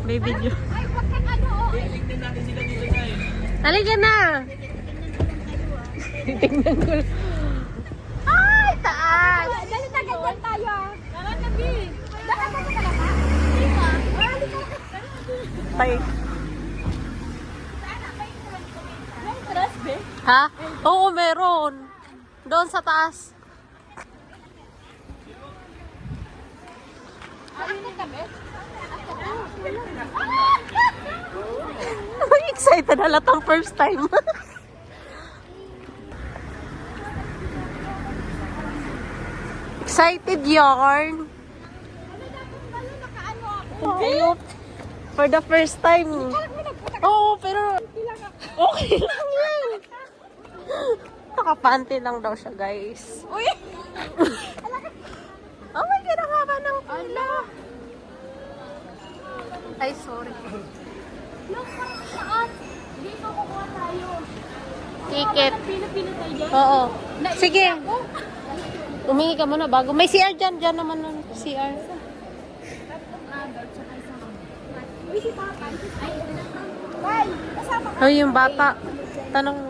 May video. Ay, wag kang ano. Halika na! Titignan ko lang. Ay, taas! Dali na ganyan tayo ah. Tara na, B. Dapat ka talaga. Hindi ba? Tay. May trust, B. Ha? Oo, meron. Doon sa taas. Ayun ka, B. Excited halatang first time. Excited yarn. Oo. For the first time. Oo, pero okay lang yan. Nakapanty lang daw siya, guys. Uy! Oh my God, ang haba ng pila. Ay, sorry. Look, saan? Dito kukuha tayo. Ticket. Pila-pila tayo dyan. Oo. Sige. Ako. Umingi ka muna bago. May CR dyan. Dyan naman ng CR. Uy, si Papa. Ay, kasama ka. Oh, yung bata. Tanong mo.